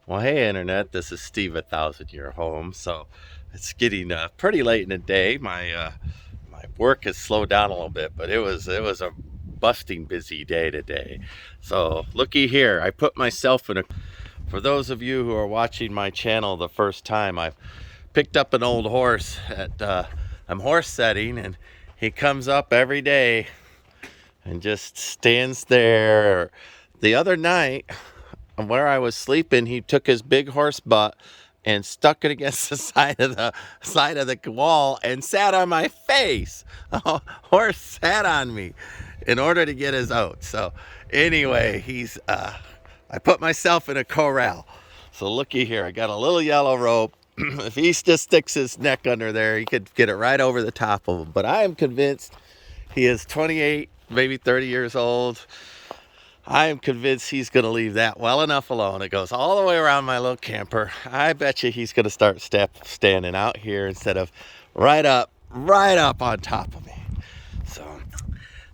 Well, hey, Internet, this is Steve, 1,000 Year Home. So it's getting pretty late in the day. My work has slowed down a little bit, but it was a busting busy day today. So looky here, I put myself in a. For those of you who are watching my channel the first time, I've picked up an old horse at I'm horse setting, and he comes up every day and just stands there. The other night, where I was sleeping, he took his big horse butt and stuck it against the side of the wall and sat on my face. A horse sat on me in order to get his oats. So anyway, I put myself in a corral. So looky here, I got a little yellow rope. If he just sticks his neck under there, he could get it right over the top of him. But I am convinced he is 28, maybe 30 years old. I am convinced he's going to leave that well enough alone. It goes all the way around my little camper. I bet you he's going to start standing out here instead of right up on top of me. So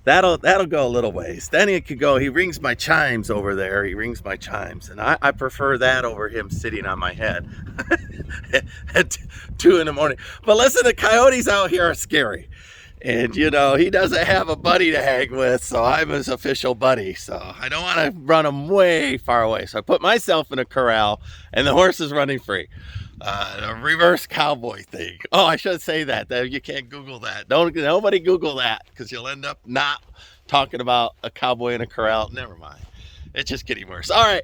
that'll go a little ways. Then he could go, he rings my chimes over there. He rings my chimes. And I prefer that over him sitting on my head at 2 in the morning. But listen, the coyotes out here are scary. And, you know, he doesn't have a buddy to hang with, so I'm his official buddy. So I don't want to run him way far away. So I put myself in a corral, and the horse is running free. A reverse cowboy thing. Oh, I should say that. You can't Google that. Nobody Google that, because you'll end up not talking about a cowboy in a corral. Never mind. It's just getting worse. All right.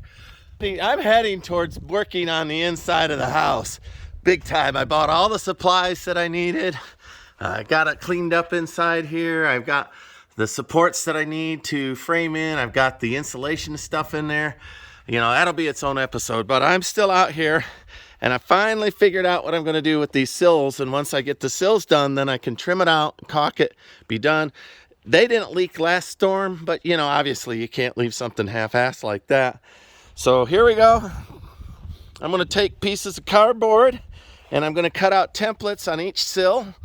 I'm heading towards working on the inside of the house. Big time. I bought all the supplies that I needed. I got it cleaned up inside here. I've got the supports that I need to frame in. I've got the insulation stuff in there. You know, that'll be its own episode, but I'm still out here, and I finally figured out what I'm going to do with these sills. And once I get the sills done, then I can trim it out, caulk it, be done. They didn't leak last storm, but you know, obviously you can't leave something half-assed like that. So here we go. I'm going to take pieces of cardboard, and I'm going to cut out templates on each sill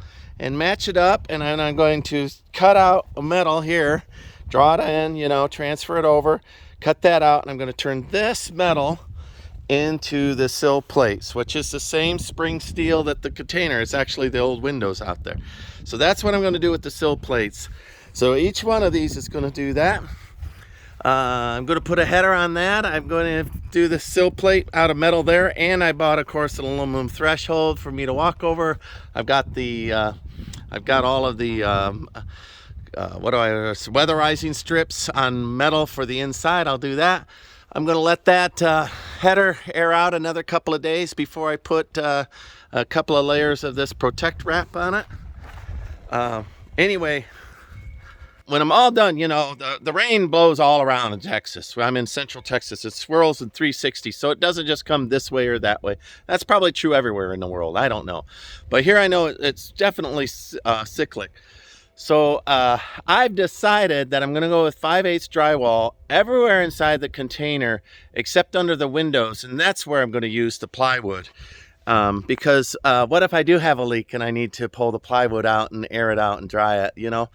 and match it up, and then I'm going to cut out a metal here, draw it in, you know, transfer it over, cut that out, and I'm going to turn this metal into the sill plates, which is the same spring steel that the container. It's actually the old windows out there. So that's what I'm going to do with the sill plates. So each one of these is going to do that. I'm going to put a header on that. I'm going to do the sill plate out of metal there, and I bought, of course, an aluminum threshold for me to walk over. I've got all of the weatherizing strips on metal for the inside. I'll do that. I'm going to let that header air out another couple of days before I put a couple of layers of this protect wrap on it. Anyway, when I'm all done, you know, the rain blows all around in Texas. I'm in central Texas. It swirls in 360, so it doesn't just come this way or that way. That's probably true everywhere in the world. I don't know. But here I know it's definitely cyclic. So I've decided that I'm going to go with 5/8 drywall everywhere inside the container except under the windows, and that's where I'm going to use the plywood. Because what if I do have a leak and I need to pull the plywood out and air it out and dry it, you know?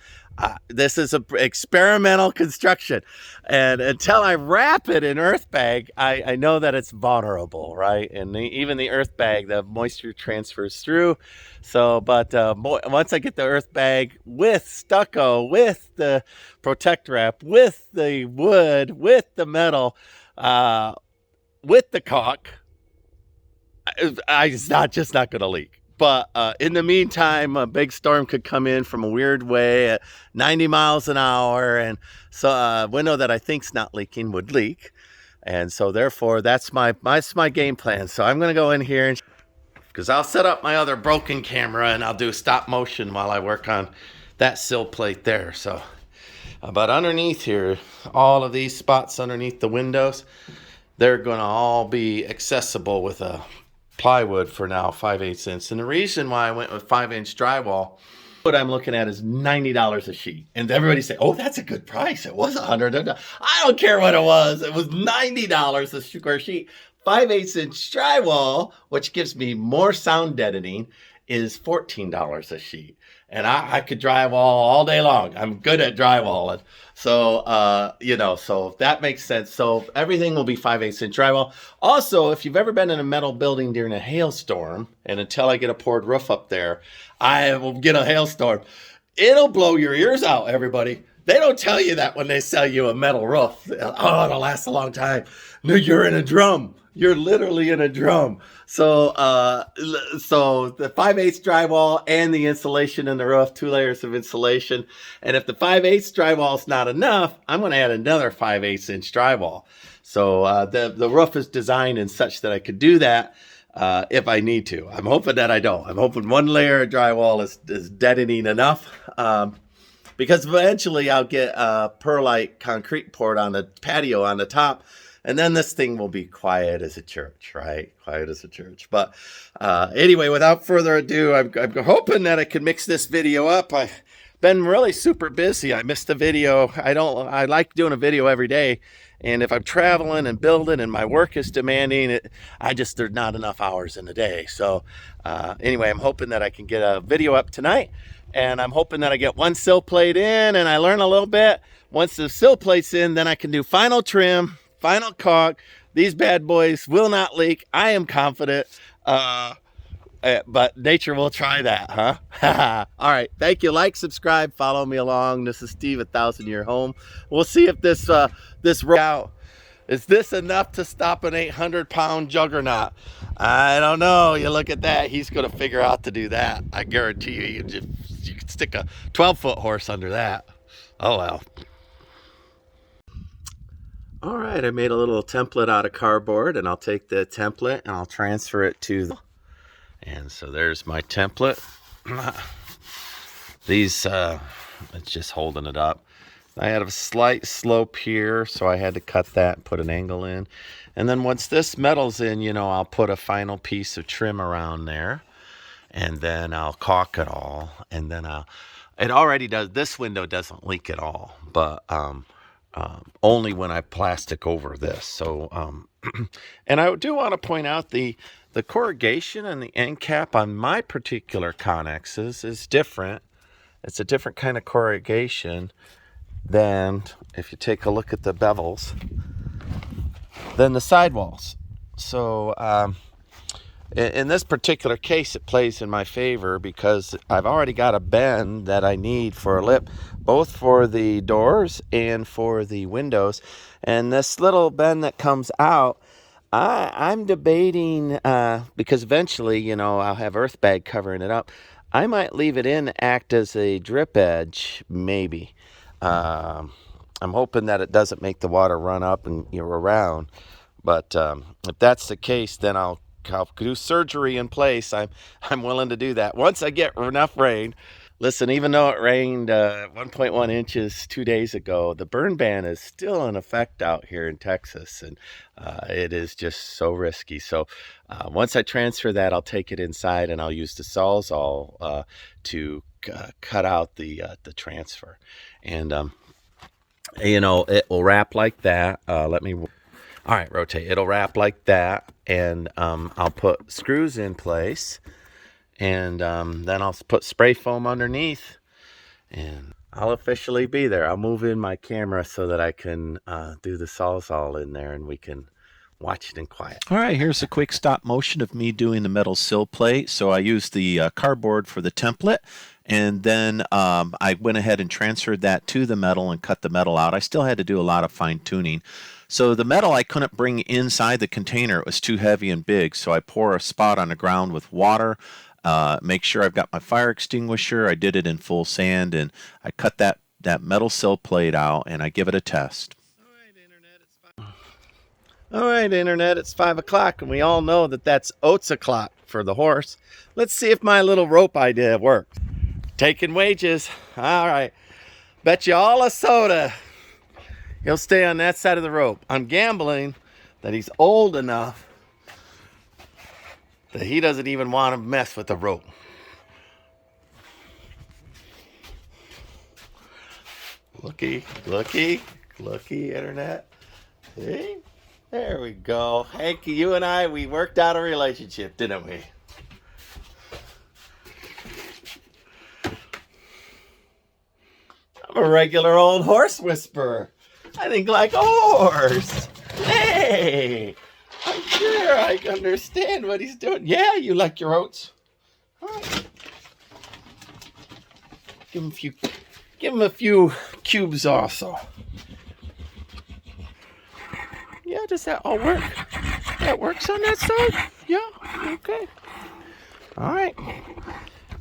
This is an experimental construction, and until I wrap it in earth bag, I know that it's vulnerable, right? And even the earth bag, the moisture transfers through. So, but once I get the earth bag with stucco, with the protect wrap, with the wood, with the metal, with the caulk, it's just not going to leak. But in the meantime, a big storm could come in from a weird way at 90 miles an hour. And so a window that I think's not leaking would leak. And so therefore, that's my game plan. So I'm going to go in here, because I'll set up my other broken camera and I'll do stop motion while I work on that sill plate there. So, but underneath here, all of these spots underneath the windows, they're going to all be accessible with a plywood for now, 5/8 inch. And the reason why I went with 5-inch drywall, what I'm looking at is $90 a sheet. And everybody say, oh, that's a good price. It was $100. I don't care what it was. It was $90 a square sheet. 5/8 inch drywall, which gives me more sound deadening, is $14 a sheet. and I could drywall all day long. I'm good at drywalling. So, you know, so that makes sense. So everything will be 5/8 inch drywall. Also, if you've ever been in a metal building during a hailstorm, and until I get a poured roof up there, I will get a hailstorm. It'll blow your ears out, everybody. They don't tell you that when they sell you a metal roof. Oh, it'll last a long time. No, you're in a drum. You're literally in a drum. So, so the 5/8 drywall and the insulation in the roof, 2 layers of insulation. And if the 5/8 drywall is not enough, I'm going to add another 5/8 inch drywall. So the roof is designed in such that I could do that if I need to. I'm hoping that I don't. I'm hoping 1 layer of drywall is deadening enough. Because eventually I'll get perlite concrete poured on the patio on the top. And then this thing will be quiet as a church, right? Quiet as a church. But anyway, without further ado, I'm hoping that I can mix this video up. I've been really super busy. I missed a video. I like doing a video every day. And if I'm traveling and building and my work is demanding it, there's not enough hours in the day. So anyway, I'm hoping that I can get a video up tonight. And I'm hoping that I get 1 sill plate in and I learn a little bit. Once the sill plate's in, then I can do final trim, final caulk. These bad boys will not leak. I am confident. But nature will try that, huh? All right. Thank you. Like, subscribe, follow me along. This is Steve, 1,000 Year Home. We'll see if this out. Is this enough to stop an 800-pound juggernaut? I don't know. You look at that. He's going to figure out to do that. I guarantee you could stick a 12-foot horse under that. Oh, well. All right. I made a little template out of cardboard, and I'll take the template and I'll transfer it to the... And so there's my template. These, it's just holding it up. I had a slight slope here, so I had to cut that and put an angle in. And then once this metal's in, you know, I'll put a final piece of trim around there. And then I'll caulk it all. And then it already does, this window doesn't leak at all. But only when I plastic over this. So, and I do want to point out the corrugation and the end cap on my particular connexes is different. It's a different kind of corrugation than, if you take a look at the bevels, than the sidewalls. So in this particular case, it plays in my favor because I've already got a bend that I need for a lip, both for the doors and for the windows. And this little bend that comes out, I'm debating, because eventually, you know, I'll have earth bag covering it up. I might leave it in, act as a drip edge, maybe. I'm hoping that it doesn't make the water run up and you're around. But if that's the case, then I'll do surgery in place. I'm willing to do that once I get enough rain. Listen, even though it rained 1.1 inches 2 days ago, the burn ban is still in effect out here in Texas, and it is just so risky. So once I transfer that, I'll take it inside and I'll use the Sawzall to cut out the transfer. And you know, it will wrap like that. All right, rotate. It'll wrap like that, and I'll put screws in place. And then I'll put spray foam underneath, and I'll officially be there. I'll move in my camera so that I can do the Sawzall in there, and we can watch it in quiet. All right, here's a quick stop motion of me doing the metal sill plate. So I used the cardboard for the template, and then I went ahead and transferred that to the metal and cut the metal out. I still had to do a lot of fine tuning. So the metal I couldn't bring inside the container. It was too heavy and big. So I pour a spot on the ground with water. Make sure I've got my fire extinguisher. I did it in full sand, and I cut that metal sill plate out, and I give it a test. All right, Internet, it's 5 o'clock, and we all know that that's oats o'clock for the horse. Let's see if my little rope idea works. Taking wages. All right. Bet you all a soda he'll stay on that side of the rope. I'm gambling that he's old enough that he doesn't even want to mess with the rope. Looky, Internet. See? There we go. Hank, you and I, we worked out a relationship, didn't we? I'm a regular old horse whisperer. I think like a horse. Hey, I'm sure I understand what he's doing. Yeah, you like your oats. All right. Give him a few cubes also. Yeah, does that all work? That works on that side? Yeah, okay. All right.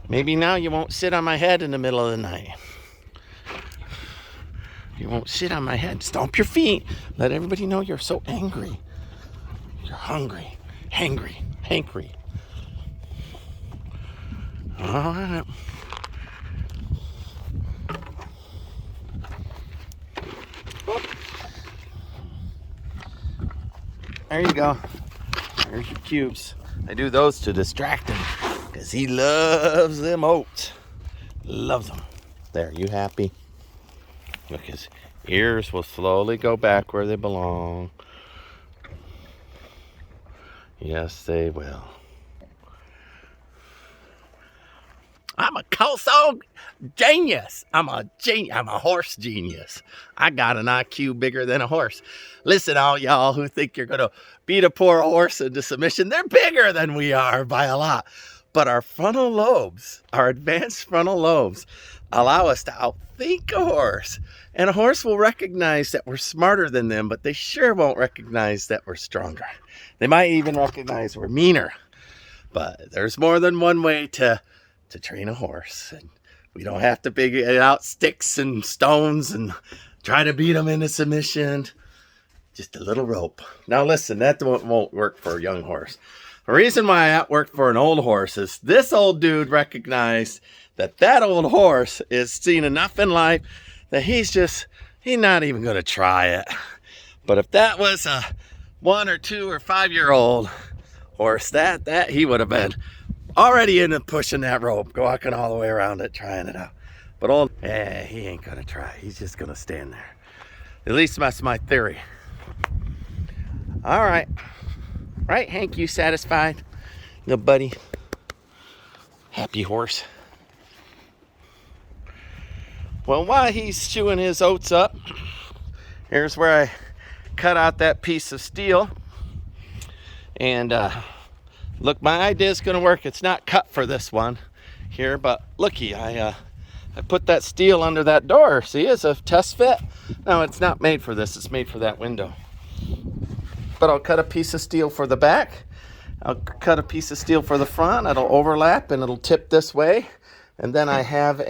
Maybe now you won't sit on my head in the middle of the night. You won't sit on my head. Stomp your feet. Let everybody know you're so angry. You're hungry. Hangry. Hankry. All right. There you go. There's your cubes. I do those to distract him because he loves them oats. Loves them. There, you happy? Look, his ears will slowly go back where they belong. Yes, they will. I'm a Kelso genius. I'm a horse genius. I got an IQ bigger than a horse. Listen, all y'all who think you're going to beat a poor horse into submission, they're bigger than we are by a lot. But our frontal lobes, our advanced frontal lobes, allow us to outthink a horse. And a horse will recognize that we're smarter than them, but they sure won't recognize that we're stronger. They might even recognize we're meaner. But there's more than one way to train a horse. And we don't have to figure out sticks and stones and try to beat them into submission. Just a little rope. Now listen, that won't work for a young horse. The reason why that worked for an old horse is this old dude recognized that old horse is seen enough in life that he's not even going to try it. But if that was a 1 or 2 or 5 year old horse, that he would have been already into pushing that rope, walking all the way around it, trying it out. But he ain't going to try. He's just going to stand there. At least that's my theory. All right. Right, Hank, you satisfied? No, buddy? Happy horse. Well, while he's chewing his oats up, here's where I cut out that piece of steel. And look, my idea is going to work. It's not cut for this one here, but looky, I put that steel under that door. See, it's a test fit. No, it's not made for this. It's made for that window. But I'll cut a piece of steel for the back. I'll cut a piece of steel for the front. It'll overlap and it'll tip this way. And then I have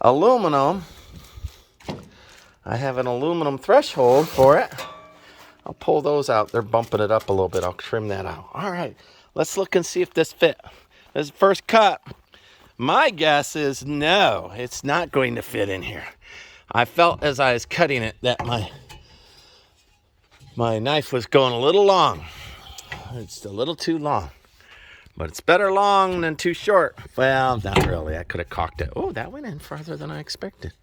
aluminum. I have an aluminum threshold for it. I'll pull those out. They're bumping it up a little bit. I'll trim that out. All right, let's look and see if this fit. This first cut. My guess is no, it's not going to fit in here. I felt as I was cutting it that my knife was going a little long. It's a little too long. But it's better long than too short. Well, not really. I could have cocked it. Oh, that went in farther than I expected.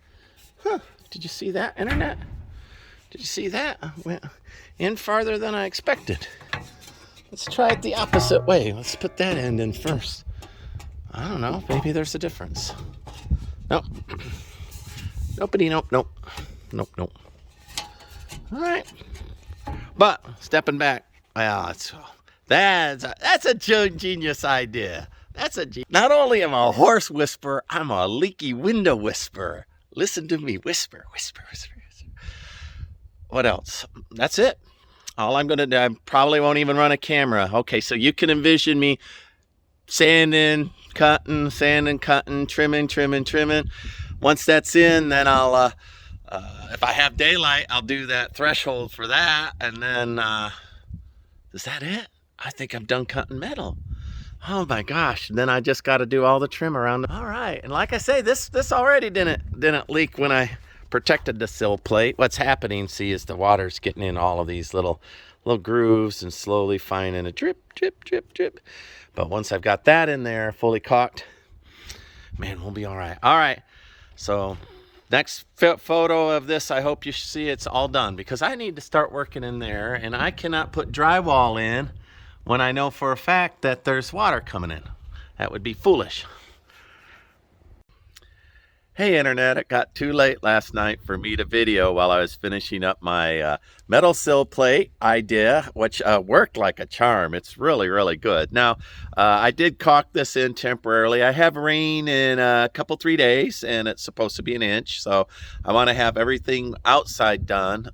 Huh. Did you see that, Internet? Did you see that? Went in farther than I expected. Let's try it the opposite way. Let's put that end in first. I don't know. Maybe there's a difference. Nope. Nopey, nope. All right. But stepping back, that's a genius idea. Not only am I a horse whisperer, I'm a leaky window whisperer. Listen to me whisper. What else? That's it. All I'm going to do, I probably won't even run a camera. Okay, so you can envision me sanding, cutting, trimming. Once that's in, then I'll, if I have daylight, I'll do that threshold for that. And then, is that it? I think I'm done cutting metal. Oh my gosh. And then I just got to do all the trim around. All right. And like I say, this already didn't leak when I protected the sill plate. What's happening, see, is the water's getting in all of these little grooves and slowly finding a drip. But once I've got that in there fully caulked, man, we'll be all right. All right. So next photo of this, I hope you see it's all done, because I need to start working in there, and I cannot put drywall in when I know for a fact that there's water coming in. That would be foolish. Hey internet, it got too late last night for me to video while I was finishing up my metal sill plate idea, which worked like a charm. It's really, really good. Now, I did caulk this in temporarily. I have rain in a couple, 3 days, and it's supposed to be an inch. So I want to have everything outside done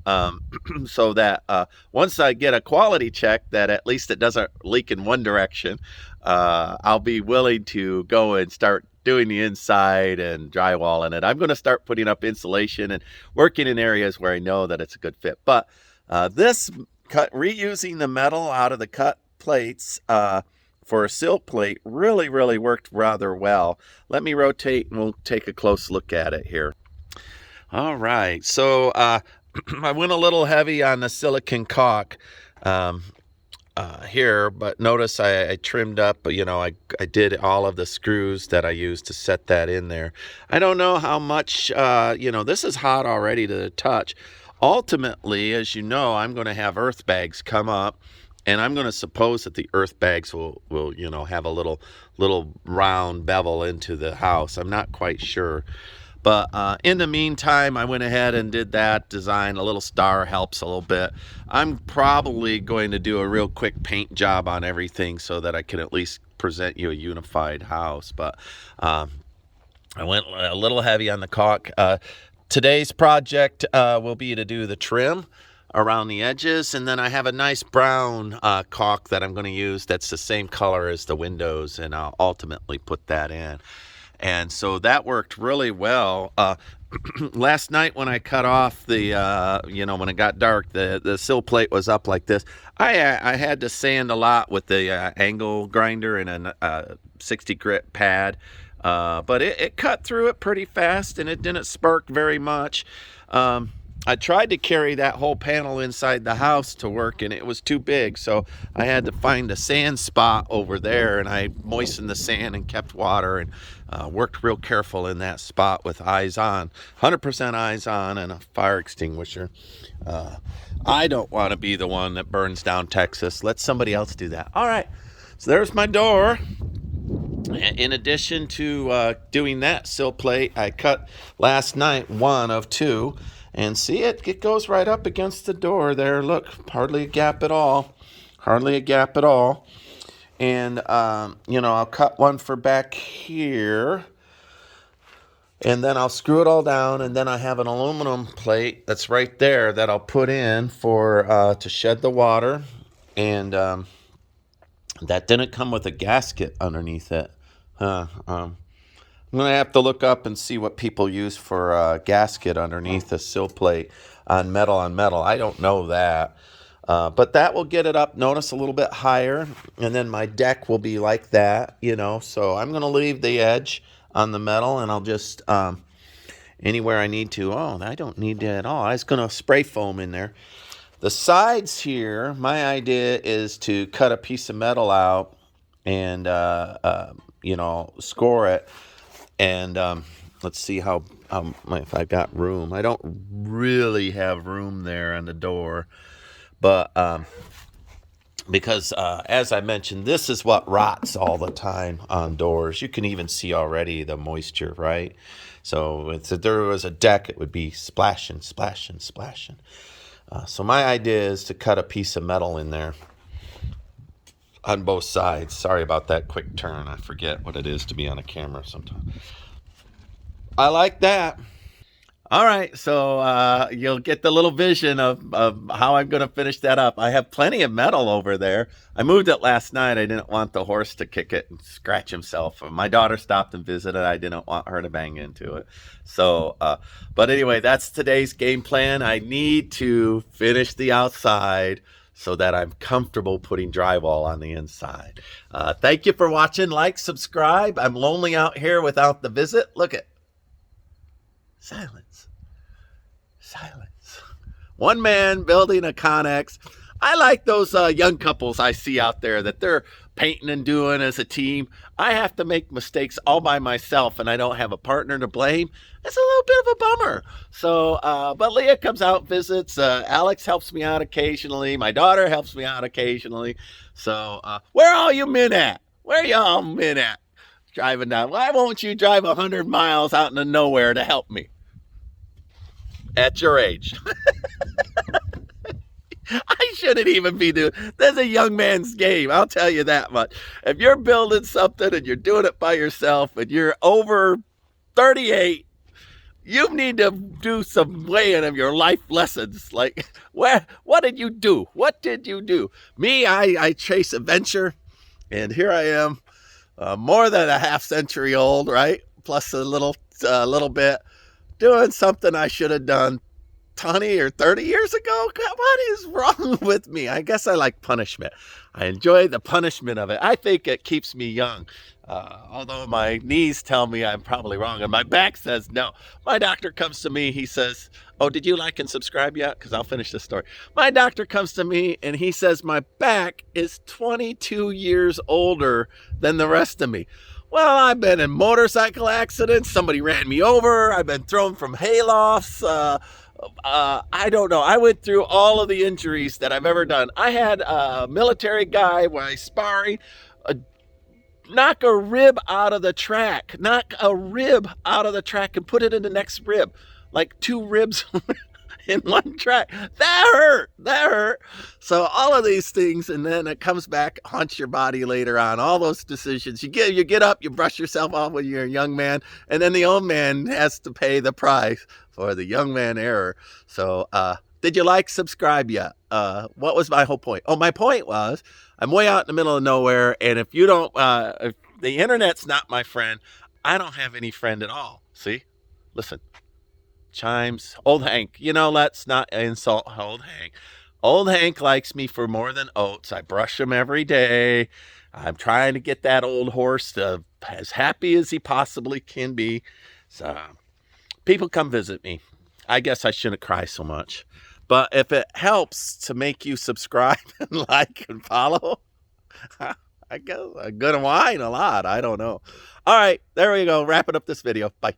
so that once I get a quality check that at least it doesn't leak in one direction, I'll be willing to go and start doing the inside and drywalling it. I'm going to start putting up insulation and working in areas where I know that it's a good fit. But reusing the metal out of the cut plates for a sill plate really, really worked rather well. Let me rotate and we'll take a close look at it here. All right, so I went a little heavy on the silicone caulk. Here, but notice I trimmed up, I did all of the screws that I used to set that in there. I don't know how much, this is hot already to the touch. Ultimately, as you know, I'm going to have earth bags come up, and I'm going to suppose that the earth bags will have a little round bevel into the house. I'm not quite sure. But in the meantime, I went ahead and did that design. A little star helps a little bit. I'm probably going to do a real quick paint job on everything so that I can at least present you a unified house. But I went a little heavy on the caulk. Today's project will be to do the trim around the edges, and then I have a nice brown caulk that I'm going to use that's the same color as the windows, and I'll ultimately put that in. And so that worked really well. Last night when I cut off the, when it got dark, the sill plate was up like this. I had to sand a lot with the angle grinder and a 60 grit pad, but it cut through it pretty fast, and it didn't spark very much. I tried to carry that whole panel inside the house to work, and it was too big, so I had to find a sand spot over there, and I moistened the sand and kept water, and worked real careful in that spot with eyes on, 100% eyes on, and a fire extinguisher. I don't want to be the one that burns down Texas. Let somebody else do that. All right, so there's my door. In addition to doing that sill plate, I cut last night one of two. And see, it goes right up against the door there. Look, hardly a gap at all. Hardly a gap at all. And, I'll cut one for back here. And then I'll screw it all down. And then I have an aluminum plate that's right there that I'll put in for to shed the water. And that didn't come with a gasket underneath it. I'm going to have to look up and see what people use for a gasket underneath a sill plate on metal. I don't know that. But that will get it up, notice, a little bit higher. And then my deck will be like that, So I'm going to leave the edge on the metal, and I'll just, anywhere I need to. Oh, I don't need that at all. I was going to spray foam in there. The sides here, my idea is to cut a piece of metal out and, score it. And let's see how if I've got room. I don't really have room there on the door, but because as I mentioned, this is what rots all the time on doors. You can even see already the moisture, right? So if there was a deck, it would be splashing, splashing, splashing. So my idea is to cut a piece of metal in there on both sides. Sorry about that quick turn. I forget what it is to be on a camera sometimes. I like that. All right, so you'll get the little vision of how I'm going to finish that up. I have plenty of metal over there. I moved it last night. I didn't want the horse to kick it and scratch himself. My daughter stopped and visited. I didn't want her to bang into it. So, but anyway, that's today's game plan. I need to finish the outside so that I'm comfortable putting drywall on the inside. Thank you for watching. Like, subscribe. I'm lonely out here without the visit. Look at silence. Silence. One man building a Connex. I like those young couples I see out there that they're painting and doing as a team. I have to make mistakes all by myself, and I don't have a partner to blame. It's a little bit of a bummer. So, but Leah comes out, visits. Alex helps me out occasionally. My daughter helps me out occasionally. So, where are all you men at? Where y'all men at? driving down. Why won't you drive 100 miles out into nowhere to help me? At your age. I shouldn't even be doing. There's a young man's game. I'll tell you that much. If you're building something and you're doing it by yourself and you're over 38, you need to do some weighing of your life lessons. Like, what did you do? What did you do? Me, I chase adventure, and here I am, more than a half century old, right? Plus a little bit, doing something I should have done 20 or 30 years ago. God, what is wrong with me? I guess I like punishment. I enjoy the punishment of it. I think it keeps me young. Although my knees tell me I'm probably wrong and my back says no. My doctor comes to me, he says, oh, did you like and subscribe yet? Because I'll finish this story. My doctor comes to me and he says my back is 22 years older than the rest of me. Well, I've been in motorcycle accidents. Somebody ran me over. I've been thrown from haylofts. I don't know. I went through all of the injuries that I've ever done. I had a military guy when I sparring, knock a rib out of the track, and put it in the next rib, like 2 ribs in one track. That hurt. So all of these things, and then it comes back, haunts your body later on. All those decisions. You get up, you brush yourself off when you're a young man, and then the old man has to pay the price for the young man error. So, did you like, subscribe yet? What was my whole point? Oh, my point was, I'm way out in the middle of nowhere, and if you don't, if the internet's not my friend, I don't have any friend at all. See? Listen. Chimes. Old Hank. Let's not insult Old Hank. Old Hank likes me for more than oats. I brush him every day. I'm trying to get that old horse to as happy as he possibly can be. So, people come visit me. I guess I shouldn't cry so much. But if it helps to make you subscribe and like and follow, I guess I'm going to whine a lot. I don't know. All right, there we go. Wrapping up this video. Bye.